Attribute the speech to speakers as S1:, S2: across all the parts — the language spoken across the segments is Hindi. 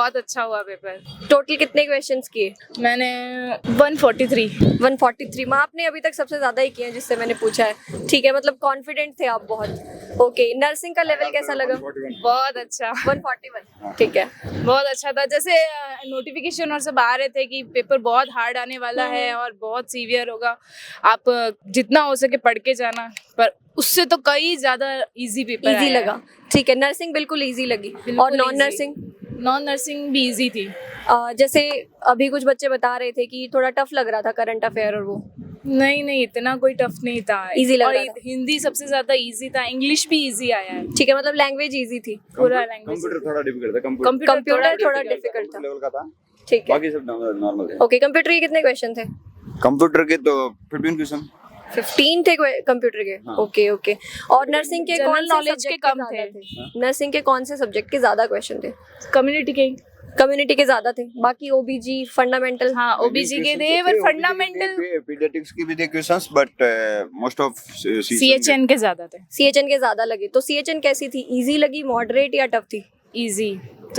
S1: बहुत अच्छा हुआ पेपर।
S2: टोटल कितने क्वेश्चंस किए?
S1: मैंने 143।
S2: 143 में आपने अभी तक सबसे ज्यादा ही किए हैं जिससे मैंने पूछा है। ठीक है, मतलब कॉन्फिडेंट थे आप बहुत। ओके, नर्सिंग का लेवल कैसा लगा?
S1: बहुत अच्छा।
S2: 141। ठीक है।
S1: बहुत अच्छा था। जैसे नोटिफिकेशन और सब आ रहे थे कि पेपर बहुत हार्ड आने वाला है और बहुत सीवियर होगा, आप जितना हो सके पढ़ के जाना, पर उससे तो कई ज्यादा इजी पेपर
S2: इजी लगा। ठीक है, नर्सिंग बिल्कुल इजी लगी। और नॉन नर्सिंग?
S1: नॉन नर्सिंग भी इजी थी।
S2: जैसे अभी कुछ बच्चे बता रहे थे कि थोड़ा टफ लग रहा था करंट अफेयर और वो।
S1: नहीं, इतना कोई टफ नहीं था।
S2: Easy लग
S1: और
S2: रहा था।
S1: हिंदी सबसे ज्यादा इजी था, इंग्लिश भी इजी आया है।
S2: ठीक है, मतलब लैंग्वेज इजी थी।
S1: पूरा लैंग्वेज।
S3: कंप्यूटर थोड़ा डिफिकल्ट था।
S2: कंप्यूटर थोड़ा डिफिकल्ट था।
S3: लेवल का था,
S2: ठीक है।
S3: बाकी सब नॉर्मल है।
S2: ओके, कंप्यूटर के कितने क्वेश्चन थे?
S3: कंप्यूटर के तो 15 क्वेश्चन।
S2: 15 थे कंप्यूटर के।
S3: हाँ।
S2: Okay okay. और नर्सिंग के
S1: General
S2: कौन से
S1: knowledge
S2: सब्जेक्ट
S1: के
S2: के
S1: कम
S2: ज्यादा
S1: थे।
S2: थे? नर्सिंग के कौन से सब्जेक्ट के ज्यादा क्वेश्चन थे?
S1: कम्युनिटी के।
S2: कम्युनिटी के ज्यादा थे, बाकी ओबीजी फंडामेंटल।
S1: हाँ, ओबीजी के थे, पर फंडामेंटल
S3: पीडियाट्रिक्स की भी थे questions, but most of
S1: CHN के ज्यादा थे।
S2: सीएचएन के ज्यादा लगे। तो सीएचएन कैसी थी? इजी लगी, मॉडरेट या टफ थी?
S1: इजी।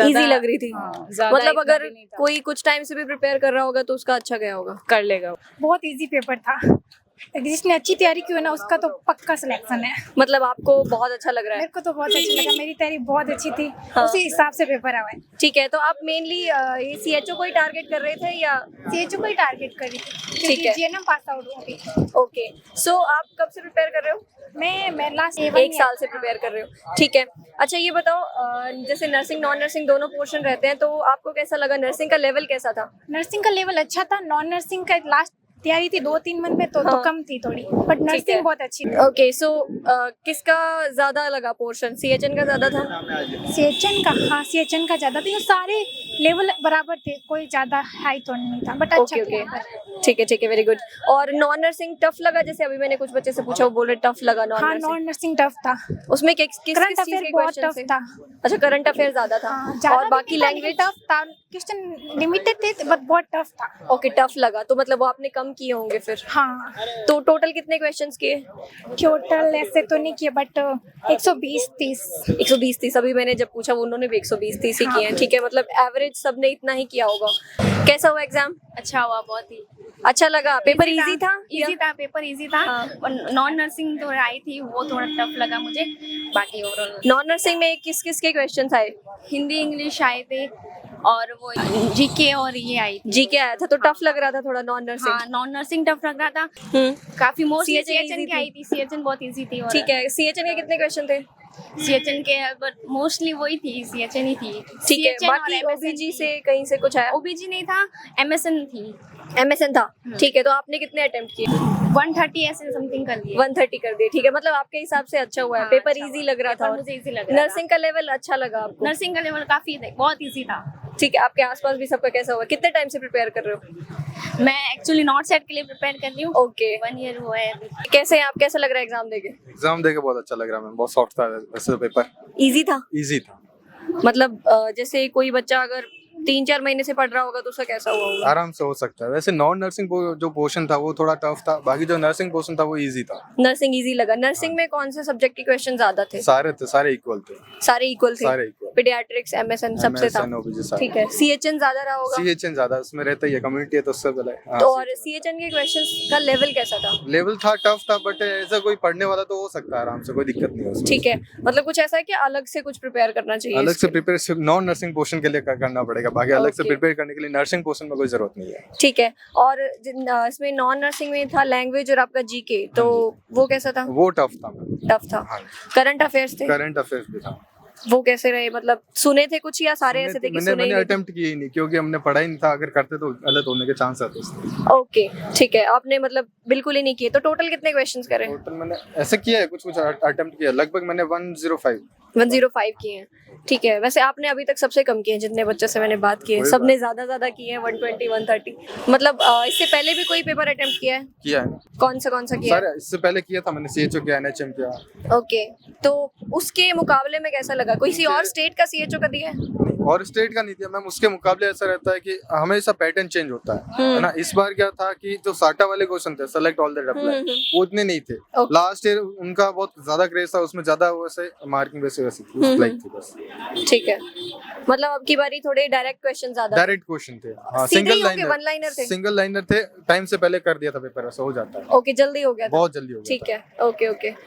S2: इजी लग रही थी।
S1: ज्यादा
S2: मतलब
S1: इतना
S2: अगर
S1: भी नहीं था।
S2: कोई कुछ टाइम से भी प्रिपेयर कर रहा होगा तो उसका अच्छा गया होगा।
S1: कर लेगा।
S4: बहुत इजी पेपर था। जिसने अच्छी तैयारी की हो ना उसका तो पक्का सिलेक्शन है।
S2: मतलब आपको बहुत अच्छा लग रहा है?
S4: मेरे को तो बहुत अच्छा लगा, मेरी तैयारी बहुत अच्छी थी।
S2: हाँ।
S4: उसी हिसाब से पेपर आया है।
S2: ठीक है, तो आप मेनली ये सीएचओ को ही टारगेट कर रहे थे या?
S4: सीएचओ को ही टारगेट करी थी
S2: ठीक
S4: क्योंकि
S2: है।
S4: जीएनएम पास आउट हूँ अभी।
S2: ओके, सो आप कब से प्रिपेयर कर रहे हो?
S4: मैं लास्ट
S2: एक साल से प्रिपेयर कर रहे हो। ठीक है। अच्छा ये बताओ, जैसे नर्सिंग नॉन नर्सिंग दोनों पोर्शन रहते हैं, तो आपको कैसा लगा? नर्सिंग का लेवल कैसा था?
S4: नर्सिंग का लेवल अच्छा था। नॉन नर्सिंग का लास्ट तैयारी थी 2-3 मंथ में तो
S2: हाँ।
S4: कम थी थोड़ी, बट
S2: है।
S4: नर्सिंग बहुत अच्छी थी।
S2: ओके, सो किसका ज्यादा लगा पोर्शन? सीएचएन का ज्यादा था?
S4: सीएचएन का, हाँ सीएचएन का ज्यादा था। ये सारे लेवल बराबर थे, कोई ज्यादा हाई तो नहीं था, बट अच्छा
S2: ओके
S4: था।
S2: ठीक है, वेरी गुड। और नॉन नर्सिंग टफ लगा? जैसे अभी मैंने कुछ बच्चे से पूछा, वो बोल रहे टफ लगा नॉन
S4: हाँ,
S2: नर्सिंग।
S4: नॉन नर्सिंग टफ था।
S2: उसमें किस किस
S4: करंट
S2: चीज
S4: अफेयर
S2: के
S4: बहुत
S2: क्वेश्चन
S4: टफ
S2: थे?
S4: था।
S2: अच्छा, करंट अफेयर ज्यादा था।
S4: हाँ, ज्यादा
S2: और बाकी
S4: नहीं था,
S2: लैंग्वेज?
S4: टफ था। क्वेश्चन लिमिटेड थे बट बहुत टफ था।
S2: ओके, टफ लगा तो मतलब वो आपने कम किए होंगे फिर।
S4: हाँ,
S2: तो टोटल कितने क्वेश्चंस किए?
S4: टोटल ऐसे तो नहीं किए, बट 120-30।
S2: 120-30। अभी मैंने जब पूछा वो उन्होंने भी 120-30 ही किए हैं। ठीक है, मतलब एवरेज सबने इतना ही किया होगा। कैसा हुआ एग्जाम?
S5: अच्छा हुआ, बहुत ही
S2: अच्छा लगा? पेपर इजी था?
S5: इजी था, पेपर इजी था।
S2: हाँ।
S5: और नॉन नर्सिंग तो आई थी, वो थोड़ा टफ लगा मुझे। बाकी ओवरऑल
S2: नॉन नर्सिंग में किस किस के क्वेश्चन आए?
S5: हिंदी इंग्लिश आए थे और वो जीके और ये आई थी।
S2: जीके आया था, तो टफ लग रहा था थोड़ा नॉन नर्सिंग?
S5: हाँ, नॉन नर्सिंग टफ लग रहा था
S2: हम्म।
S5: काफी। मोस्टली
S2: CHN
S5: सीएचएन
S2: easy
S5: की आई थी। सीएचएन बहुत इजी थी।
S2: ठीक है, सीएचएन के कितने क्वेश्चन थे?
S5: सीएचएन के बट मोस्टली वही थी, सीएचएन ही थी।
S2: ठीक है,
S5: CHN और
S2: बाकी
S5: MSN
S2: ओबीजी
S5: थी।
S2: से कहीं से कुछ आया?
S5: ओबीजी नहीं था, एमएसएन थी।
S2: एमएसएन था। ठीक है, तो आपने कितने अटेम्प्ट किए?
S5: 130 ऐसे समथिंग कर लिए।
S2: 130 कर दिए। ठीक है, मतलब आपके हिसाब से अच्छा हुआ है।
S5: हाँ,
S2: पेपर
S5: अच्छा
S2: इजी
S5: हुआ।
S2: लग रहा था?
S5: पेपर मुझे इजी लग रहा था।
S2: नर्सिंग का लेवल अच्छा लगा आपको?
S5: नर्सिंग का लेवल काफी बहुत इजी था।
S2: ठीक है, आपके आसपास भी सबका कैसा हुआ? कितने टाइम से प्रिपेयर कर रहे हो?
S5: मैं एक्चुअली नॉर्थ सेट के लिए प्रिपेयर कर रही हूँ।
S2: ओके।
S5: 1 ईयर हुआ है अभी।
S2: कैसे आप, कैसा लग रहा है एग्जाम देके?
S6: एग्जाम देके बहुत अच्छा लग रहा है मैम, बहुत सॉफ्ट था वैसे तो पेपर।
S2: इजी था?
S6: इजी था,
S2: मतलब जैसे कोई बच्चा अगर 3-4 महीने से पढ़ रहा होगा तो उसका कैसा हुआ होगा?
S6: आराम से हो सकता है। वैसे नॉन नर्सिंग जो पोर्शन था वो थोड़ा टफ था, बाकी जो नर्सिंग पोर्शन था वो इजी था।
S2: नर्सिंग इजी लगा? नर्सिंग में कौन से सब्जेक्ट के क्वेश्चन ज्यादा थे?
S6: सारे इक्वल थे।
S2: सारे इक्वल थे?
S6: सारे इक्वल।
S2: पीडियाट्रिक्स, एमएसएन सबसे था?
S6: OBG सारे।
S2: ठीक है, सीएचएन ज्यादा रहा होगा?
S6: सीएचएन ज्यादा उसमें रहता ही है, कम्युनिटी है तो उससे पहले।
S2: तो और सीएचएन के क्वेश्चंस का लेवल कैसा था?
S6: लेवल था, टफ था, बट ऐसा कोई पढ़ने वाला तो हो सकता है आराम से, कोई दिक्कत नहीं है उसमें।
S2: ठीक है, मतलब कुछ ऐसा है कि अलग से कुछ प्रिपेयर करना चाहिए?
S6: अलग से
S2: इसके?
S6: प्रिपेयर सिर्फ नॉन नर्सिंग पोर्शन के लिए करना पड़ेगा, बाकी अलग से
S2: Okay.
S6: प्रिपेयर करने के लिए नर्सिंग पोर्शन में कोई जरूरत नहीं है।
S2: ठीक है, और इसमें नॉन नर्सिंग में था लैंग्वेज और आपका जीके, तो वो कैसा था?
S6: वो टफ था।
S2: टफ था।
S6: हाँ,
S2: करंट अफेयर्स थे?
S6: करंट अफेयर्स भी था।
S2: वो कैसे रहे? मतलब सुने थे कुछ या सारे ऐसे थे कि सुने ही
S6: मैंने
S2: नहीं थे?
S6: अटेम्प्ट किए ही नहीं, क्योंकि हमने पढ़ा ही नहीं था। अगर करते तो गलत होने के चांस रहते उसमें।
S2: ओके, ठीक है, आपने मतलब बिल्कुल ही नहीं किए। तो टोटल कितने क्वेश्चंस करे?
S6: टोटल मैंने ऐसे किया है, कुछ अटेम्प्ट किया, लगभग मैंने
S2: 105 किए हैं। ठीक है, वैसे आपने अभी तक सबसे कम किए हैं जितने बच्चों से मैंने बात की है।
S6: कोई
S2: सबने ज्यादा किए हैं, 120 130। मतलब इससे पहले भी कोई पेपर अटेम्प्ट किया है?
S6: किया है।
S2: कौन सा किया है?
S6: सारे इससे पहले किया था मैंने, सीएचओ किया, एनएचएम किया।
S2: ओके, तो उसके मुकाबले में कैसा लगा? कोई और स्टेट का सीएचओ का दिया है?
S6: और स्टेट का नहीं दिया मैम। उसके मुकाबले ऐसा रहता है कि हमेशा पैटर्न चेंज होता है ना। इस बार क्या था कि जो साटा वाले क्वेश्चन थे, सेलेक्ट ऑल दैट अप्लाई, वो इतने नहीं थे।
S2: Okay.
S6: लास्ट ईयर उनका बहुत ज्यादा क्रेज था, उसमें ज्यादा वैसे मार्किंग वैसे थी, उस लाइक थी बस।
S2: ठीक है। मतलब अब की बारी थोड़े डायरेक्ट क्वेश्चन ज्यादा
S6: डायरेक्ट क्वेश्चन थे। हाँ,
S2: सीधे ही होंगे, one liner थे।
S6: सिंगल लाइनर थे, टाइम से पहले कर दिया था पेपर, ऐसा हो जाता है।
S2: ओके, जल्दी हो गया था।
S6: बहुत जल्दी हो गया
S2: ठीक है, ओके ओके।